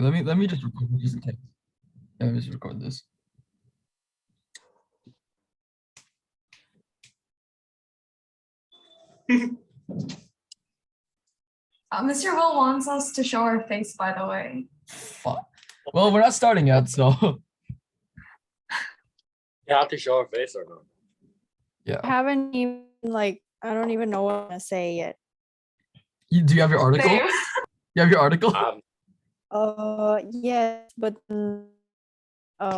Let me just record just in case. Let me just record this. Mr. Will wants us to show our face, by the way. Fuck. Well, we're not starting yet, so You have to show our face or not? yeah. I haven't even I don't even know what to say yet. Do you have your article? Same. You have your article? Yes, but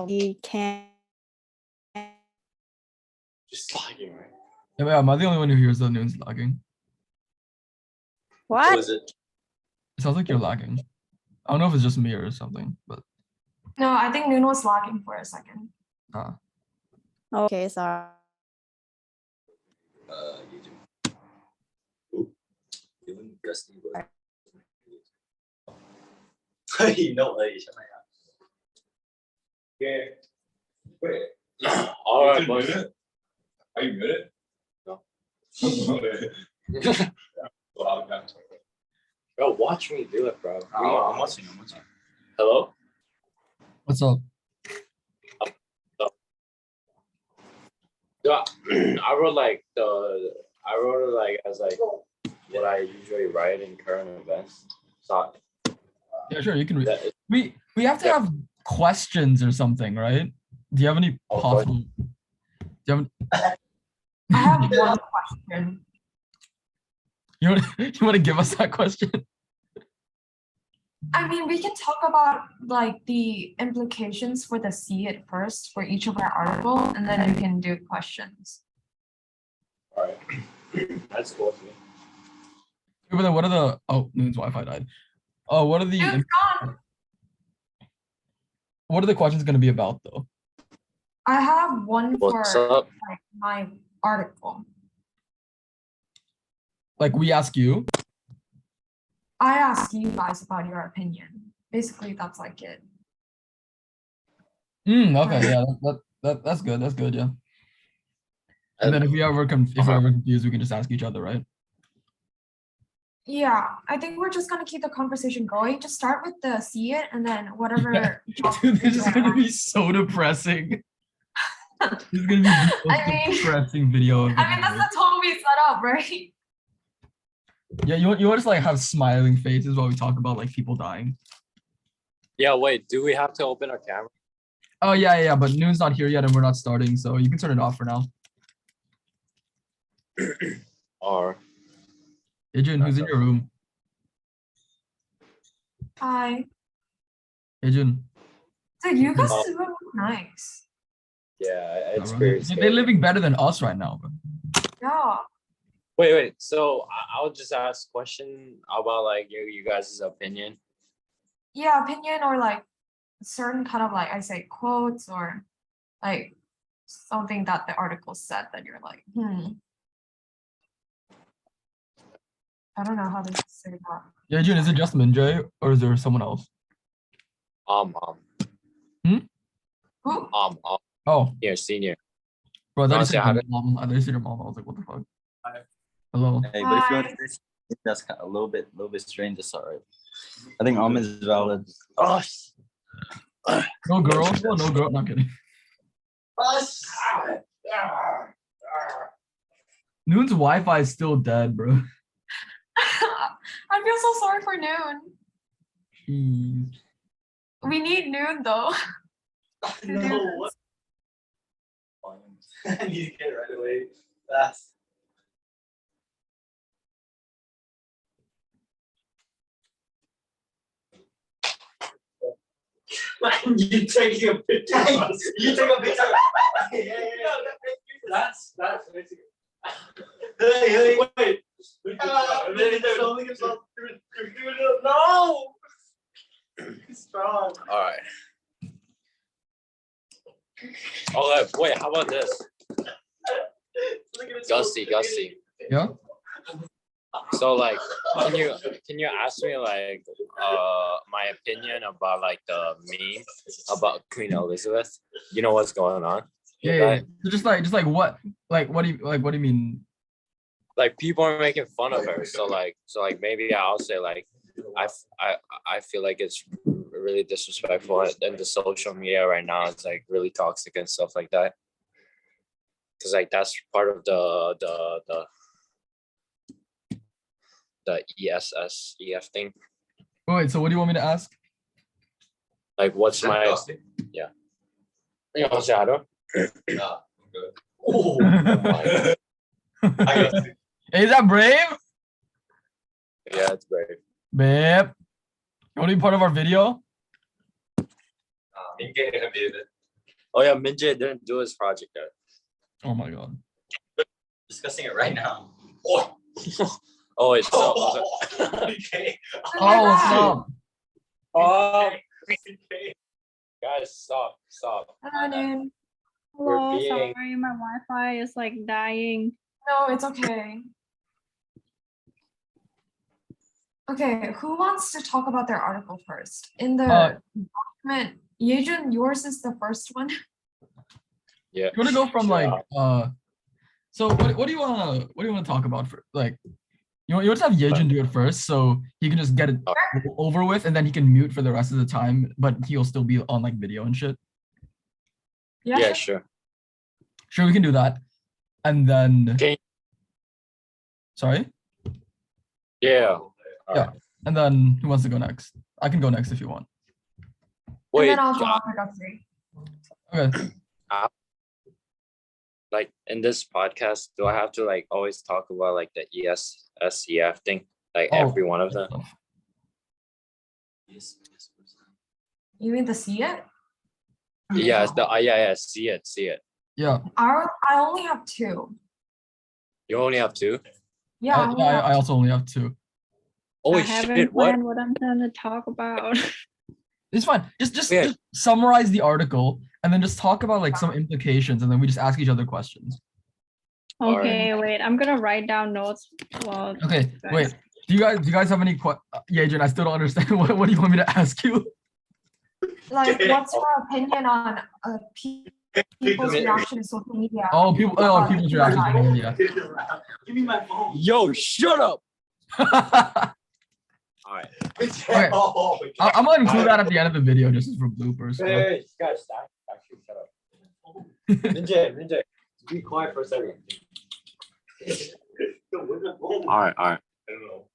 we can't. Just lagging, right? Yeah, am I the only one who hears the news lagging? What? Was it? It sounds like you're lagging. I don't know if it's just me or something, but No, I think Noon was lagging for a second. Okay, sorry. YouTube. Ooh. Even Gusty was. Hey, no way. Yeah. Wait. All right, boys. Are you muted? No. Well, I'm Bro, watch me do it, bro. I'm watching. Hello? what's up? Yeah, I wrote it like as like what I usually write in current events. So Yeah, sure, you can read. that is, We have to have questions or something, right? Do you have any Oh, possible? Do you have? I have one question. You want to give us that question? I mean, we can talk about like the implications for the see it first for each of our article, and then we can do questions. all right. That's cool for me. But then what are the? Oh, Noon's Wi-Fi died. Oh, what are the? Noon's gone. What are the questions going to be about though? I have one What's for up? like my article. Like we ask you. I ask you guys about your opinion. Basically, that's like it. Okay, yeah, that's good. That's good, yeah. And then if we're ever confused, we can just ask each other, right? Yeah, I think we're just gonna keep the conversation going. Just start with the see it, and then whatever. Dude, this is gonna be so depressing. This is gonna be the most I mean- depressing video. I mean, that's the tone we set up, right? Yeah, you want to just like have smiling faces while we talk about like people dying. Yeah, wait, do we have to open our camera? Oh yeah, but Noon's not here yet and we're not starting, so you can turn it off for now. Or Adrian, who's in your room? Hi. Adrian. Dude, you guys room look nice. yeah, it's Bro, very they're scary. living better than us right now, bro. Yeah. Wait. So I'll just ask a question about like you guys' opinion. Yeah, opinion or like certain kind of like I say quotes or like something that the article said that you're like, I don't know how to say that. Yeah, Adrian, is it just Minjay or is there someone else? Who? Oh, Here, senior. bro, I thought you said Honestly, I your mom. I thought you said your mom. I was like, what the fuck? Hello. Hey, but if you Hi. want to say that's kind of a little bit strange, that's all right. I think is valid. Oh, No girl. No girl. Not kidding. Noon's Wi-Fi is still dead, bro. I feel so sorry for Noon. Jeez. We need Noon though. no. What? I need to get it right away. Fast. You taking a picture? You take a picture? Yeah. That's basically. Hey, wait. No. Strong. All right. Okay, wait, how about this? Gusty. Yeah. So like, can you ask me like my opinion about like the meme about Queen Elizabeth? You know what's going on? Yeah. So just like what? Like what do you mean? Like people are making fun of her. So like maybe I'll say like I feel like it's really disrespectful, and the social media right now is like really toxic and stuff like that. Because like that's part of the ESSEF thing. Wait, so what do you want me to ask? Like, what's my yeah? You know, shadow. Oh, Hey, I is that brave? Yeah, it's brave. Babe, you want to be part of our video? Oh yeah, Minjay didn't do his project yet. Oh my god. Discussing it right now. Oh, Oh, it's okay. Oh, stop. oh, Okay. guys, stop. Hello, Noon. We're Hello, being- sorry, my Wi-Fi is like dying. No, it's okay. Okay, who wants to talk about their article first? In the document, Yejun, yours is the first one. Yeah. You want to go from Sure. like so what do you want to talk about for like you want to have Yejun do it first so he can just get it over with and then he can mute for the rest of the time but he'll still be on like video and shit. Yeah, sure. Sure, we can do that. And then Okay. sorry? Yeah. Yeah. And then who wants to go next? I can go next if you want. And Wait, then I'll go after Guthrie. Okay. like in this podcast, do I have to like always talk about like the ESSEF thing, like Oh. every one of them? You mean the see it? Yeah, it's the yeah, see it. Yeah. I only have two. You only have two. Yeah, I only have I also only have two. Oh I haven't shit! What? planned what I'm gonna talk about. It's fine. Just Yeah. just summarize the article and then just talk about like some implications and then we just ask each other questions. Alright. Okay, wait, I'm gonna write down notes. Well, Okay, guys. wait. Do you guys have any yeah, Adrian, I still don't understand. What do you want me to ask you? like, what's your opinion on people's reaction to social media? People's reactions to media. Give me my phone. Yo, shut up! All right. Okay. I'm gonna include that at the end of the video just for bloopers. so. Hey, guys, actually, shut up. Minjay, be quiet for a second. All right. I don't know.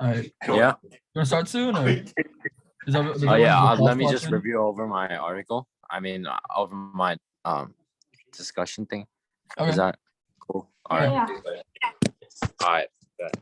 Alright. Yeah. You wanna start soon or does Oh everyone yeah. have a Let me thought just in? review over my article. I mean, over my discussion thing. Okay. Is that cool? All right. Yeah. All right. Bet.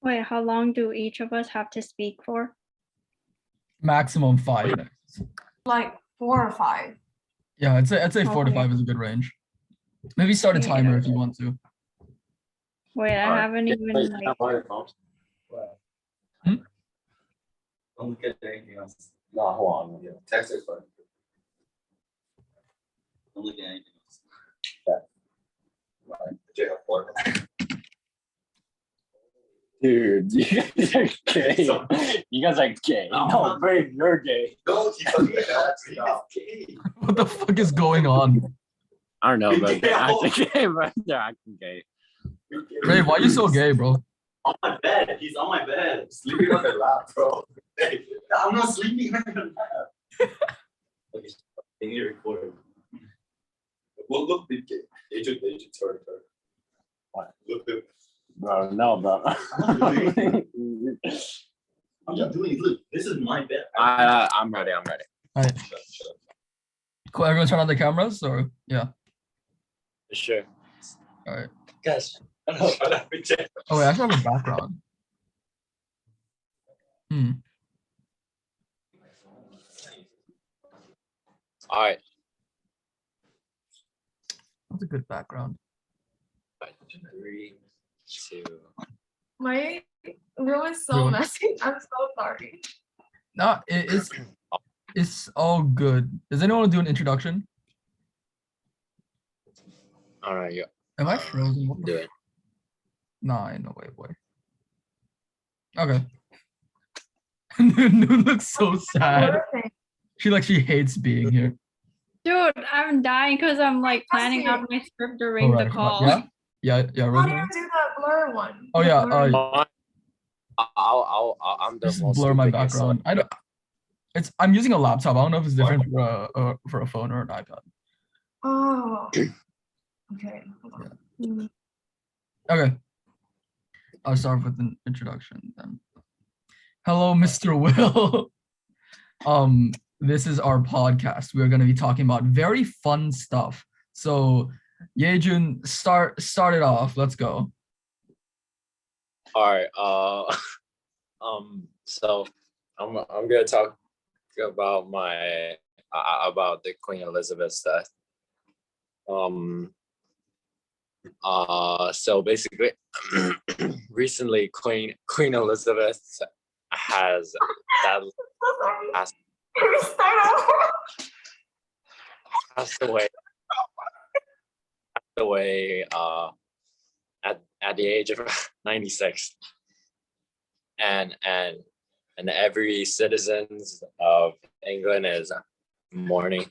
Wait, how long do each of us have to speak for? Maximum 5 minutes. Like 4 or 5. Yeah, I'd say 4 to Okay. 5 is a good range. Maybe start a Okay. timer if you want to. Wait, I haven't even like. Don't look at anything else. No, hold on. Text it, but Don't look at anything else. Dude, you guys are gay. You guys are gay. No, babe, you're gay. no, he's fucking stop. What the fuck is going on? I don't know, but they're acting gay, but they're acting gay. Ray, why are you so gay, bro? On my bed. He's on my bed. Sleeping on the lap, bro. Hey, I'm not sleeping on your lap. Okay, they need to record. well, look, agent, sorry. What? Look, Bro, no, bro. I'm not doing it. Look, this is my bed. I'm ready. All right, cool. Everyone turn on the cameras, or yeah. Sure. All right. Guys. Oh wait, I should have a background. All right. What That's a good background. 3, 2. My room is so Wait, what? messy. I'm so sorry. No, it's all good. Does anyone want to do an introduction? All right, yeah. Am I frozen? What the Do f- it. Nah, no wait. Okay. Noon looks so sad. Perfect. She hates being here. Dude, I'm dying because I'm like planning out my script during the Alright, call. yeah, yeah, How do Rosemary. you do the blur one? Oh The yeah, blur- I'm the just most blur my stupid guest, so- background. I don't. I'm using a laptop. I don't know if it's different for a phone or an iPad. Oh. Okay. Hold on. Mm. Okay. I'll start with an introduction then. Hello, Mr. Will. This is our podcast. We're gonna be talking about very fun stuff. So, Yejun, start it off. Let's go. All right. So I'm gonna talk about my about the Queen Elizabeth death. So basically, recently Queen Elizabeth has So sorry. Ask- Can we start over? passed away at the age of 96, and every citizens of England is mourning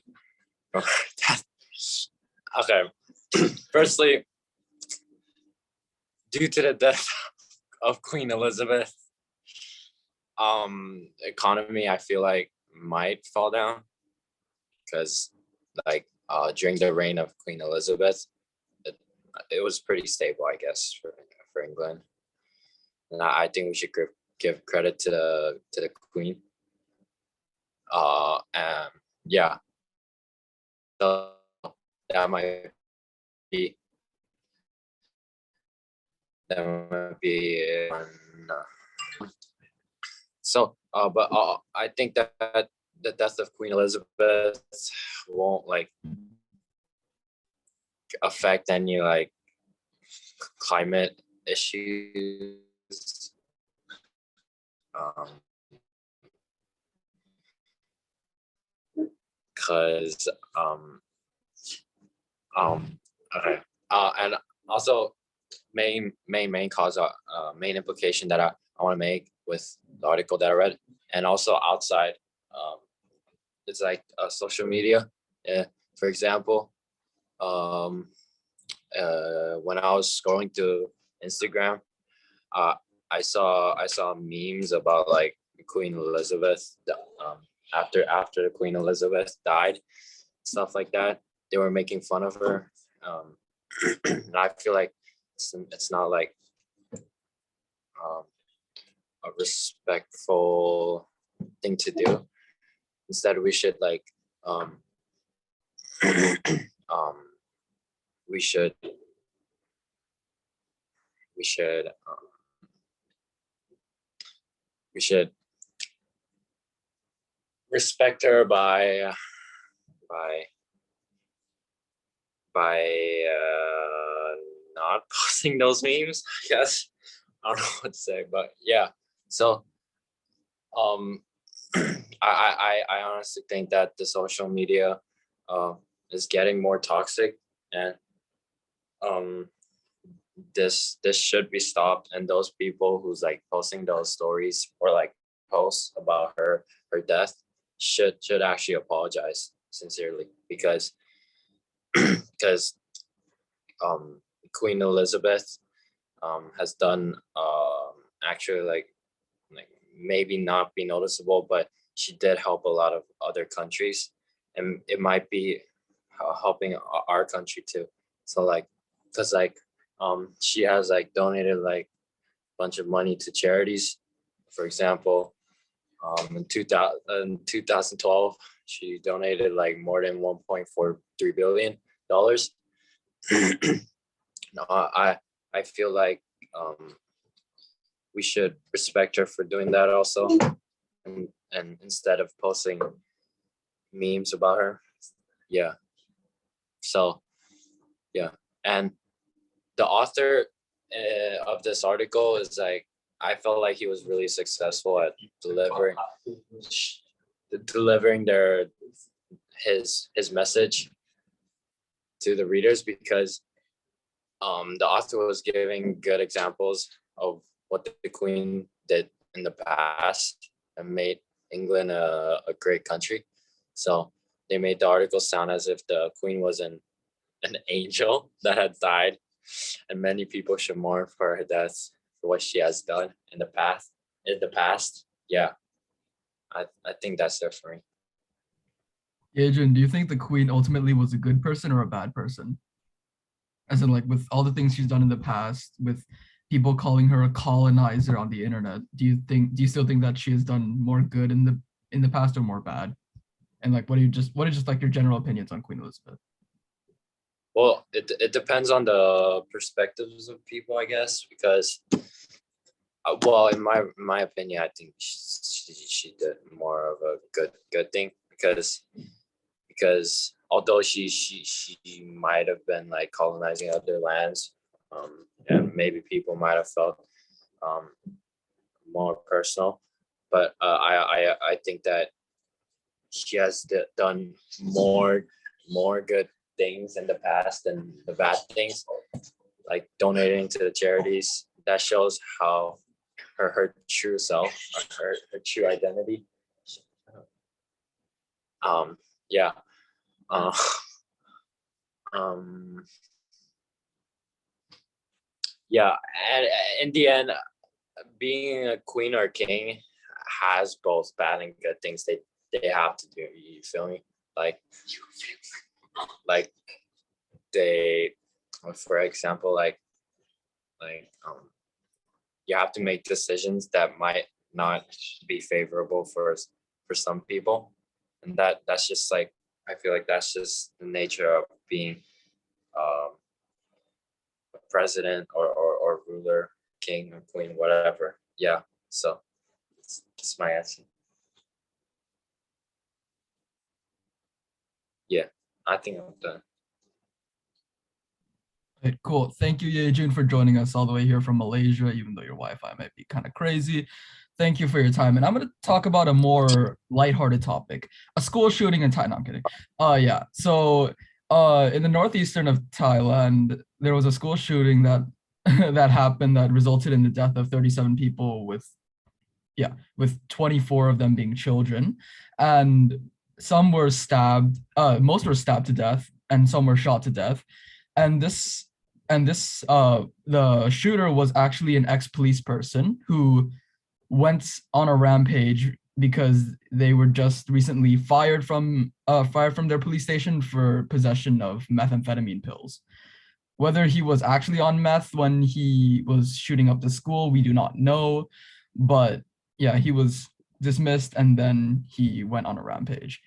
for her death. Okay. Firstly, due to the death of Queen Elizabeth, economy I feel like might fall down, because like during the reign of Queen Elizabeth, it was pretty stable, I guess, for England, and I think we should give credit to the Queen. And yeah, so that might be so but I think that the death of Queen Elizabeth won't like affect any like climate issues. Because okay, and also main cause main implication that I want to make with the article that I read, and also outside, it's like social media. For example, when I was scrolling through Instagram, I saw memes about like Queen Elizabeth, after the Queen Elizabeth died, stuff like that. They were making fun of her, and I feel like it's not like a respectful thing to do. Instead, we should like we should respect her by not posting those memes, I guess. I don't know what to say, but yeah. So I honestly think that the social media is getting more toxic, and this should be stopped, and those people who's like posting those stories or like posts about her death should actually apologize sincerely, because Queen Elizabeth has done actually like maybe not be noticeable, but she did help a lot of other countries, and it might be helping our country too. So like, because like she has like donated like a bunch of money to charities. For example, in 2012, she donated like more than $1.43 billion. No, I feel like we should respect her for doing that also, and instead of posting memes about her. Yeah. So And the author of this article is like, I felt like he was really successful at delivering his message to the readers, because the author was giving good examples of what the Queen did in the past and made England a great country. So they made the article sound as if the Queen was an angel that had died, and many people should mourn for her death, for what she has done in the past. Yeah, I think that's different. Adrian, do you think the Queen ultimately was a good person or a bad person? As in, like, with all the things she's done in the past, with people calling her a colonizer on the internet, do you still think that she has done more good in the past or more bad? And like, what are just like your general opinions on Queen Elizabeth? Well, it depends on the perspectives of people, I guess, because well, in my opinion, I think she did more of a good thing, because although she might have been like colonizing other lands, and maybe people might have felt more personal, but I think that she has done more good things in the past than the bad things, like donating to the charities. That shows how her true self, her true identity. Yeah. Yeah, and in the end, being a queen or king has both bad and good things they have to do. You feel me? Like they, for example, you have to make decisions that might not be favorable for some people, and that's just like, I feel like that's just the nature of being a president or ruler, king or queen, whatever. Yeah, so it's my answer. Yeah, I think I'm done. Right, cool. Thank you, Yejun, for joining us all the way here from Malaysia, even though your Wi-Fi might be kind of crazy. Thank you for your time. And I'm going to talk about a more lighthearted topic, a school shooting in Thailand. No, I'm kidding. Yeah. So in the northeastern of Thailand, there was a school shooting that that happened that resulted in the death of 37 people, with 24 of them being children. And some were stabbed, most were stabbed to death, and some were shot to death. And the shooter was actually an ex-police person who went on a rampage because they were just recently fired from their police station for possession of methamphetamine pills. Whether he was actually on meth when he was shooting up the school, we do not know. But yeah, he was dismissed and then he went on a rampage.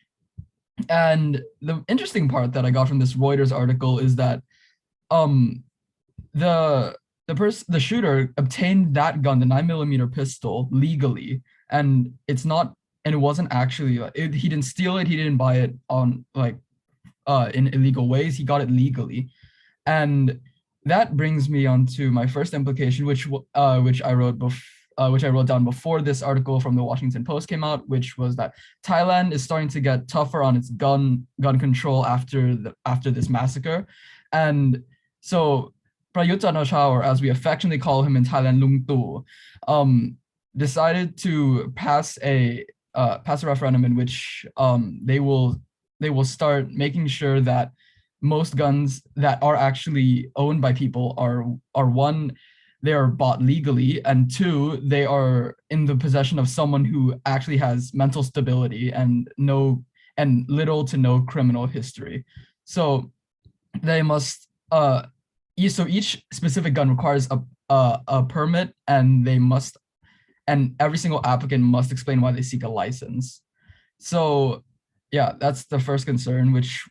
And the interesting part that I got from this Reuters article is that the shooter obtained that gun, the 9mm pistol, legally, and it wasn't actually, he didn't steal it, he didn't buy it on in illegal ways, he got it legally. And that brings me on to my first implication, which I wrote down before this article from the Washington Post came out, which was that Thailand is starting to get tougher on its gun control after this massacre. And so Prayut Chan-o-cha, or as we affectionately call him in Thailand, Lung Tu, decided to pass a referendum in which they will start making sure that most guns that are actually owned by people are one, they are bought legally, and two, they are in the possession of someone who actually has mental stability and little to no criminal history. So they must so each specific gun requires a permit, and every single applicant must explain why they seek a license. So yeah, that's the first concern, which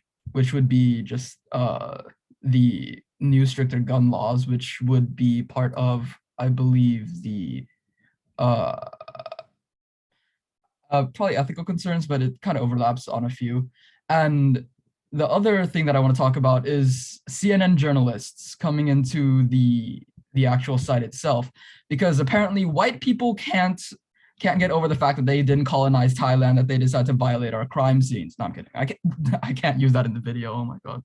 would be just the new stricter gun laws, which would be part of, I believe, the probably ethical concerns, but it kind of overlaps on a few. And the other thing that I want to talk about is CNN journalists coming into the actual site itself, because apparently white people can't get over the fact that they didn't colonize Thailand, that they decided to violate our crime scenes. No, I'm kidding. I can't use that in the video. Oh my god.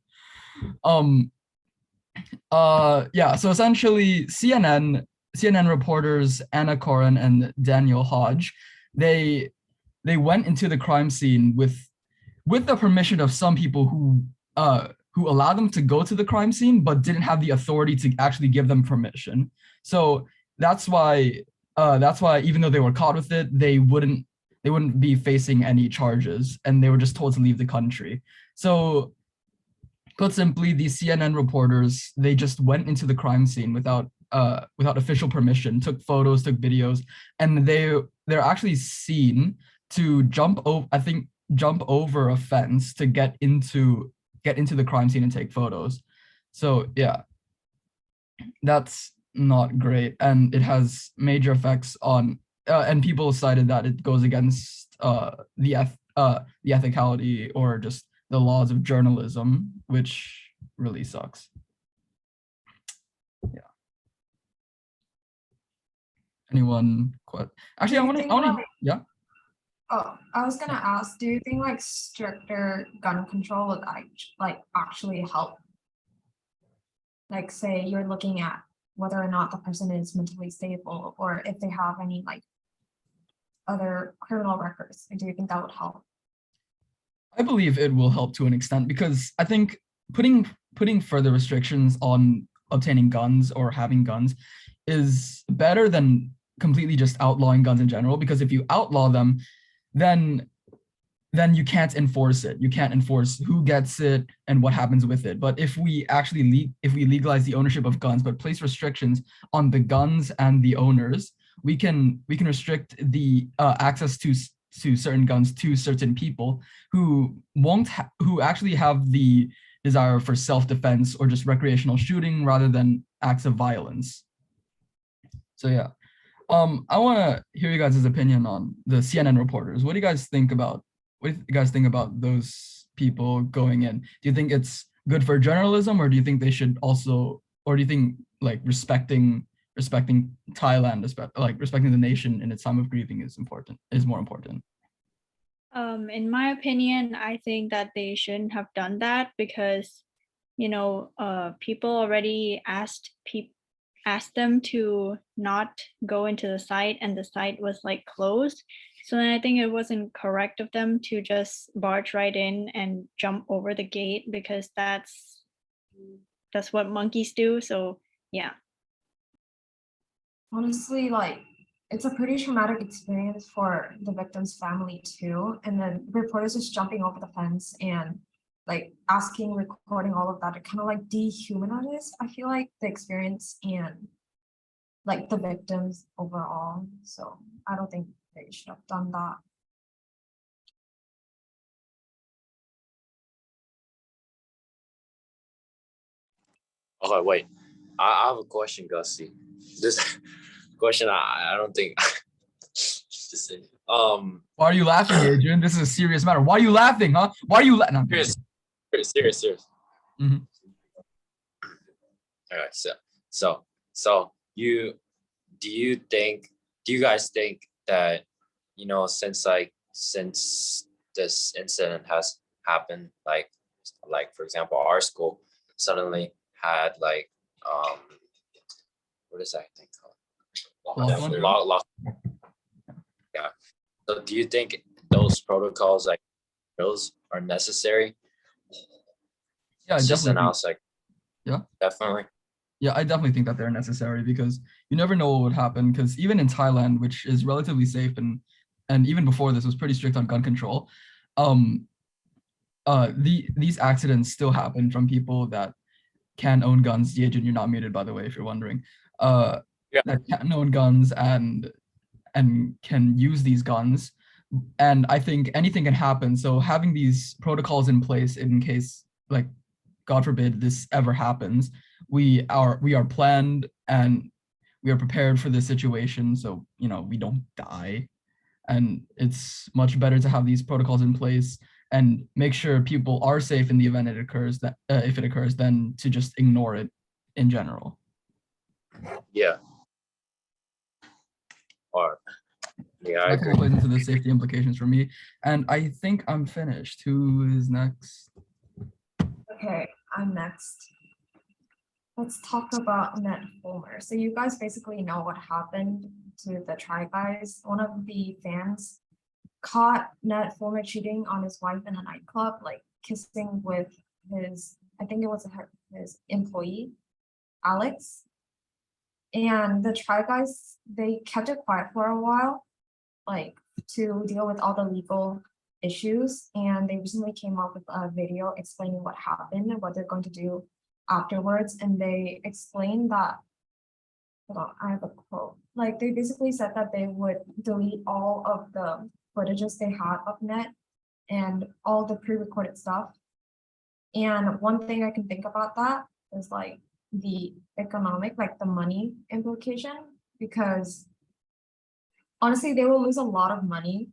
Yeah, so essentially CNN reporters Anna Coren and Daniel Hodge, they went into the crime scene with the permission of some people who allowed them to go to the crime scene but didn't have the authority to actually give them permission. So that's why even though they were caught with it, they wouldn't be facing any charges, and they were just told to leave the country. So put simply, these CNN reporters, they just went into the crime scene without official permission, took photos, took videos, and they're actually seen to jump over a fence to get into the crime scene and take photos. So yeah, that's not great, and it has major effects on and people cited that it goes against the ethicality or just the laws of journalism, which really sucks. Yeah. Anyone actually, I want to yeah. Oh, I was gonna ask, do you think like stricter gun control would actually help? Like, say you're looking at whether or not the person is mentally stable, or if they have any like other criminal records. Do you think that would help? I believe it will help to an extent, because I think putting further restrictions on obtaining guns or having guns is better than completely just outlawing guns in general, because if you outlaw them, then you can't enforce it. You can't enforce who gets it and what happens with it. But if we actually legalize the ownership of guns, but place restrictions on the guns and the owners, we can restrict the access to certain guns to certain people who who actually have the desire for self-defense or just recreational shooting rather than acts of violence. So yeah. I want to hear you guys' opinion on the CNN reporters. What do you guys think about those people going in? Do you think it's good for journalism, or do you think they should also, or do you think like respecting Thailand, like respecting the nation in its time of grieving is more important? In my opinion, I think that they shouldn't have done that, because, people already asked them to not go into the site, and the site was like closed. So then I think it wasn't correct of them to just barge right in and jump over the gate, because that's what monkeys do. So yeah. Honestly, like, it's a pretty traumatic experience for the victim's family too. And then reporters just jumping over the fence and like recording all of that, it kind of like dehumanizes, I feel like, the experience and like the victims overall. So I don't think they should have done that. Okay, wait. I have a question, Gussie. This question, I don't think. Just say, Why are you laughing, Adrian? This is a serious matter. Why are you laughing, huh? Why are you laughing? Serious. Mhm. All right, so do you guys think that, since this incident has happened, like for example, our school suddenly had like what is that thing called? Yeah. So do you think those protocols, like those, are necessary? Yeah, It's just an definitely. outside. Yeah. Definitely. Yeah, I definitely think that they're necessary, because you never know what would happen. Because even in Thailand, which is relatively safe, and even before this was pretty strict on gun control, these accidents still happen from people that can own guns. Yejin, you're not muted, by the way, if you're wondering. Yeah. That can own guns and can use these guns, and I think anything can happen. So having these protocols in place in case, like, God forbid this ever happens, we are planned and we are prepared for this situation, so we don't die. And it's much better to have these protocols in place and make sure people are safe in the event it occurs, that if it occurs, than to just ignore it in general. Yeah. Or yeah, I That kind agree. of plays into the safety implications for me. And I think I'm finished. Who is next? Okay, I'm next. Let's talk about Ned Fulmer. So you guys basically know what happened to the Try Guys. One of the fans caught Ned Fulmer cheating on his wife in a nightclub, like kissing with his, I think it was his employee, Alex. And the Try Guys, they kept it quiet for a while, like to deal with all the legal issues. And they recently came up with a video explaining what happened and what they're going to do afterwards. And they explained that, hold on, I have a quote. Like they basically said that they would delete all of the footages they had of Net and all the pre-recorded stuff. And one thing I can think about that is like the economic, like the money implication, because honestly, they will lose a lot of money.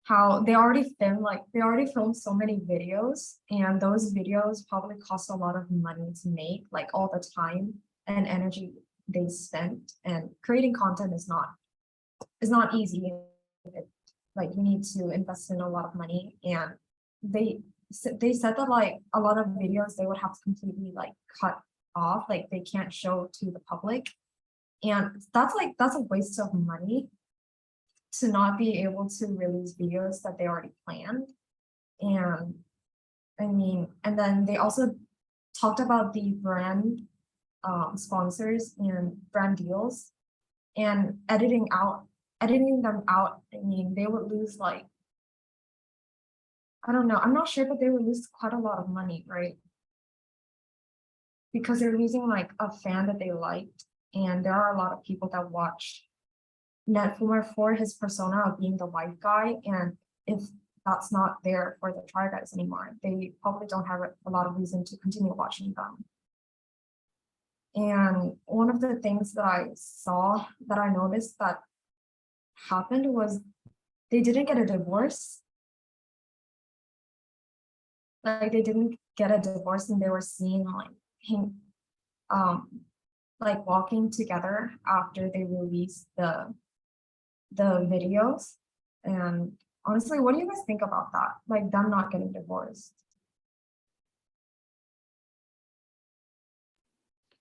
How they already filmed so many videos, and those videos probably cost a lot of money to make, like all the time and energy they spent. And creating content is not easy. Like you need to invest in a lot of money, and they said that like a lot of videos they would have to completely like cut off, like they can't show to the public, and that's a waste of money to not be able to release videos that they already planned. And I mean, and then they also talked about the brand sponsors and brand deals and editing them out. I mean, they would lose like, I don't know, I'm not sure, but they would lose quite a lot of money, right? Because they're losing like a fan that they liked, and there are a lot of people that watch Ned Fulmer for his persona of being the white guy, and if that's not there for the Try Guys anymore, they probably don't have a lot of reason to continue watching them. And one of the things that I noticed that happened was they didn't get a divorce. Like they didn't get a divorce, and they were seen like him, like walking together after they released the videos. And honestly, what do you guys think about that? Like them not getting divorced?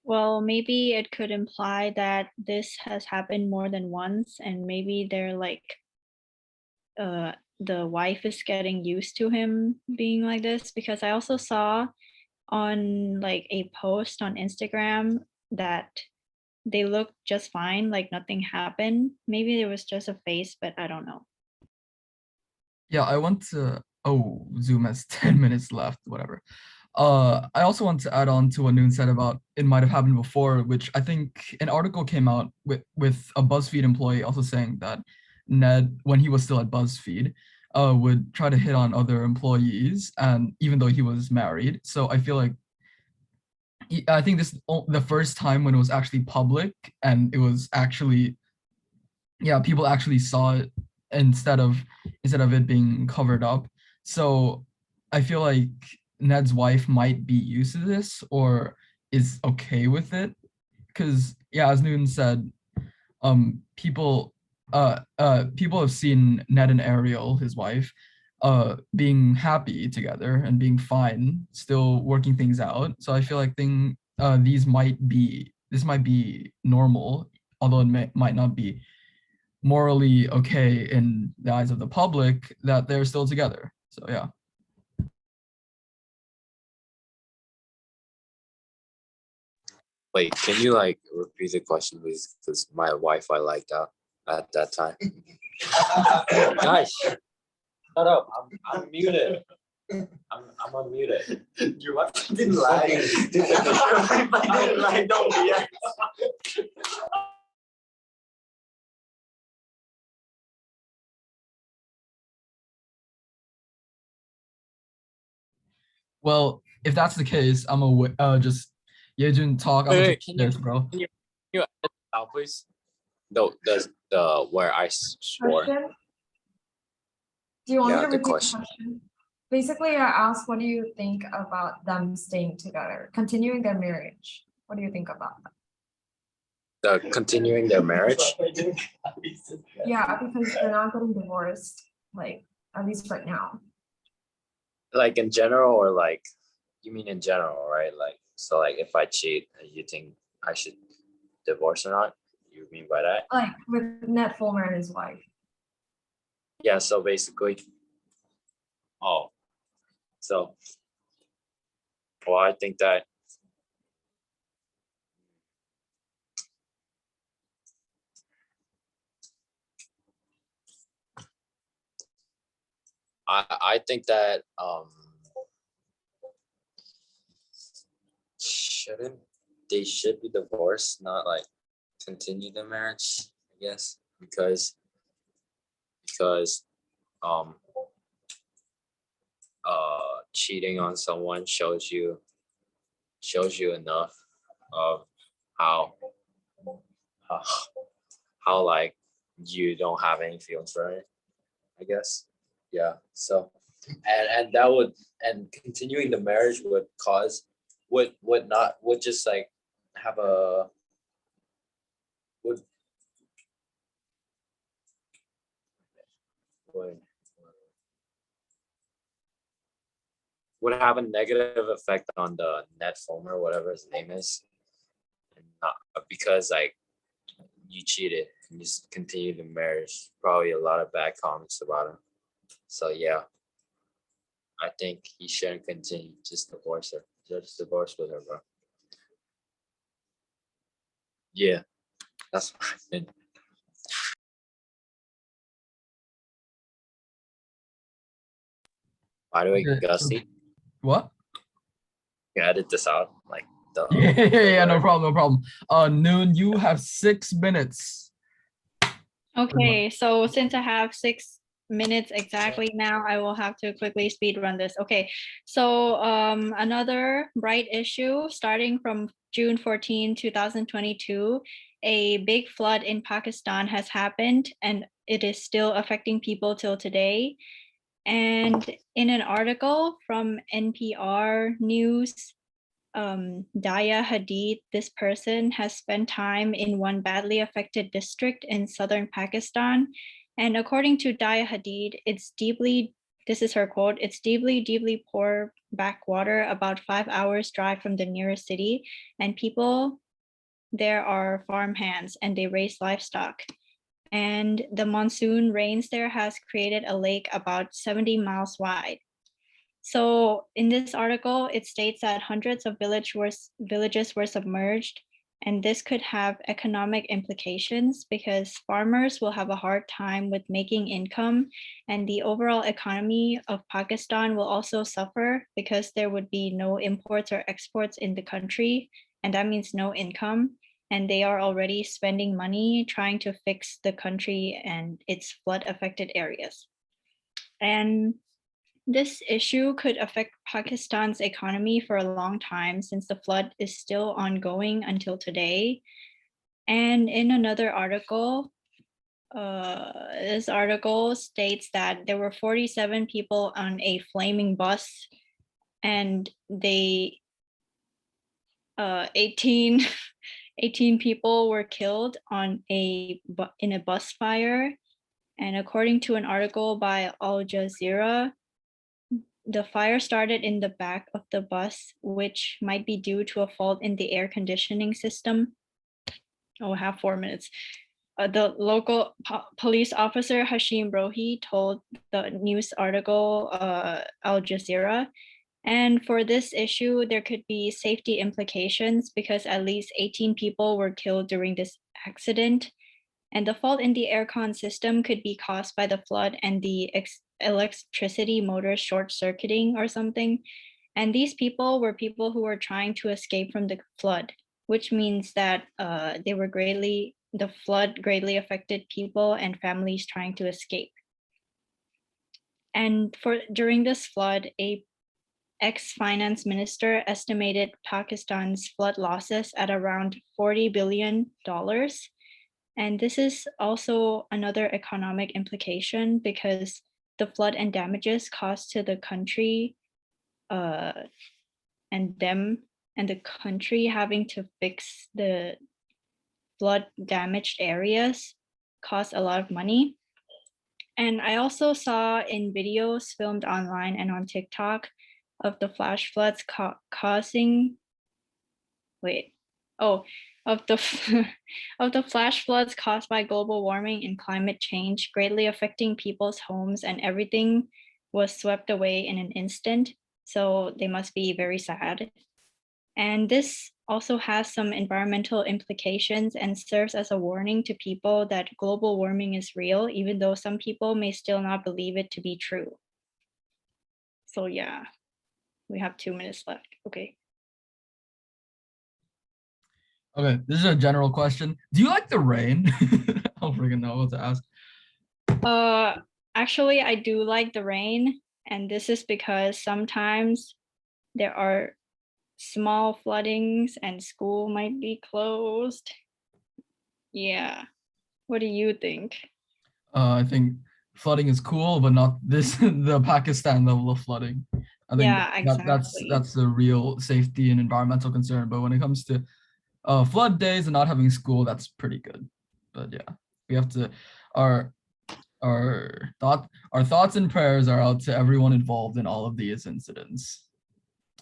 Well, maybe it could imply that this has happened more than once, and maybe they're like, the wife is getting used to him being like this, because I also saw on like a post on Instagram that they looked just fine, like nothing happened. Maybe it was just a face, but I don't know. Yeah, I want to, oh, Zoom has 10 minutes left, whatever. I also want to add on to what Noon said about it might have happened before, which I think an article came out with a BuzzFeed employee also saying that Ned, when he was still at BuzzFeed, would try to hit on other employees, and even though he was married. So I feel like I think this is the first time when it was actually public, and it was actually, yeah, people actually saw it instead of it being covered up. So I feel like Ned's wife might be used to this or is okay with it, because yeah, as Newton said, people have seen Ned and Ariel, his wife, being happy together and being fine, still working things out. So I feel like this might be normal, although it might not be morally okay in the eyes of the public that they're still together. So yeah. Wait, can you like repeat the question, please? Because my Wi-Fi lagged out at that time. Guys, shut up! I'm muted. I'm unmuted. Your Wi-Fi didn't lag. Your Wi-Fi didn't lag. Don't react. Well, if that's the case, I'm a just Yejun talk. I'm gonna Wait, take this, bro. Can you edit it out, please? The where I swore. Question? Do you want me Yeah, to the repeat the question. question? Basically, I asked, what do you think about them staying together, continuing their marriage? What do you think about that? Continuing their marriage. Yeah, because they're not getting divorced, like, at least right now. Like in general, or like, you mean in general, right? Like, so like if I cheat, you think I should divorce or not? You mean by that? Like with Ned Fulmer and his wife. Yeah, so basically, oh, so, well, I think that I think that shouldn't they should be divorced, not like continue the marriage, I guess, because um cheating on someone shows you enough of how how, how like you don't have any feelings for it, I guess. Yeah. So and that would, and continuing the marriage would cause, would not, would just like have a, would would would have a negative effect on the net Fulmer, whatever his name is, and not because like you cheated and just continue the marriage. Probably a lot of bad comments about him. So yeah, I think he shouldn't continue. Just divorce her. Just divorce with her, bro. Yeah, that's my opinion. By the way, Okay, so Gusty, what? you edit this out, like the Yeah, no word. problem, no problem. Noon, you have 6 minutes. Okay, so since I have 6 minutes exactly now, I will have to quickly speed run this. Okay, so another bright issue starting from June 14, 2022, a big flood in Pakistan has happened and it is still affecting people till today. And in an article from NPR News, Daya Hadid, this person has spent time in one badly affected district in southern Pakistan. And according to Daya Hadid, this is her quote, it's deeply poor backwater, about 5 hours drive from the nearest city. And people there are farmhands and they raise livestock. And the monsoon rains there has created a lake about 70 miles wide. So in this article, it states that hundreds of villages were submerged, and this could have economic implications because farmers will have a hard time with making income, and the overall economy of Pakistan will also suffer because there would be no imports or exports in the country, and that means no income. And they are already spending money trying to fix the country and its flood affected areas. And this issue could affect Pakistan's economy for a long time since the flood is still ongoing until today. And in another article, this article states that there were 47 people on a flaming bus and they 18 people were killed in a bus fire. And according to an article by Al Jazeera, the fire started in the back of the bus, which might be due to a fault in the air conditioning system. Oh, I have 4 minutes. The local police officer, Hashim Rohi, told the news article, Al Jazeera. And for this issue, there could be safety implications because at least 18 people were killed during this accident. And the fault in the aircon system could be caused by the flood and the electricity motor short circuiting or something. And these people were people who were trying to escape from the flood, which means that the flood greatly affected people and families trying to escape. And during this flood, a ex-finance minister estimated Pakistan's flood losses at around $40 billion. And this is also another economic implication because the flood and damages caused to the country, and them and the country having to fix the flood damaged areas cost a lot of money. And I also saw in videos filmed online and on TikTok of the flash floods causing, of the of the flash floods caused by global warming and climate change, greatly affecting people's homes, and everything was swept away in an instant. So they must be very sad. And this also has some environmental implications and serves as a warning to people that global warming is real, even though some people may still not believe it to be true. So yeah, we have 2 minutes left. Okay. Okay, this is a general question. Do you like the rain? I don't freaking know what to ask. Actually, I do like the rain, and this is because sometimes there are small floodings and school might be closed. Yeah. What do you think? I think flooding is cool, but not this the Pakistan level of flooding. I think Yeah, exactly. that's the real safety and environmental concern. But when it comes to flood days and not having school, that's pretty good. But yeah, we have to our thoughts and prayers are out to everyone involved in all of these incidents.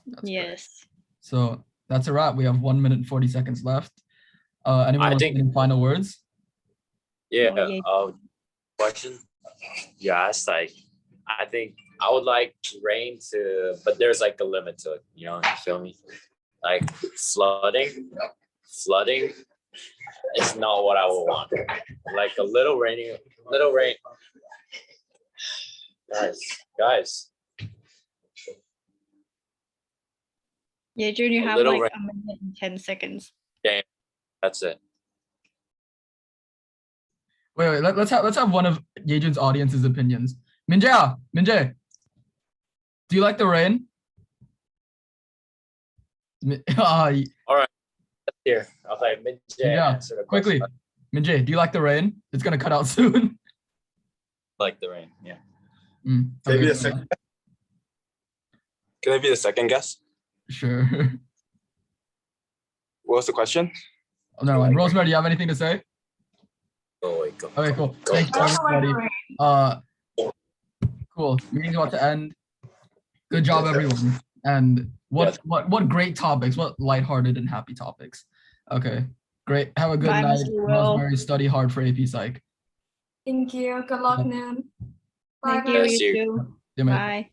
That's great. Yes. So that's a wrap. We have 1 minute and 40 seconds left. Anyone I want to think- say any final words? Yeah. yeah. Question you asked, like, I think I would like rain to, but there's like a limit to it. You feel me? Like flooding is not what I would want. Like a little rain. Guys. Yeah, June, you A have little like rain. a minute and 10 seconds. That's it. Wait, let's have one of Yejun's audience's opinions. Minjae, do you like the rain? Here, okay, Minjae, Yeah, answer the quickly. question. Minjae, do you like the rain? It's gonna cut out soon. Like the rain, yeah. Maybe Okay, a second. Can I be the second guess? sure. What was the question? Oh, never mind. Rosemary, do you have anything to say? Oh, wait, go. Okay, cool. Go. Thank you, I also like everybody. the rain. Cool. Meeting's about to end. Good job, everyone. And what great topics, what lighthearted and happy topics. Okay, great. Have a good Bye, night. Mr. Will. Rosemary, study hard for AP Psych. Thank you. Good luck, Nan. Bye, Thank you, guys. See you you. too. Yeah, mate. Bye.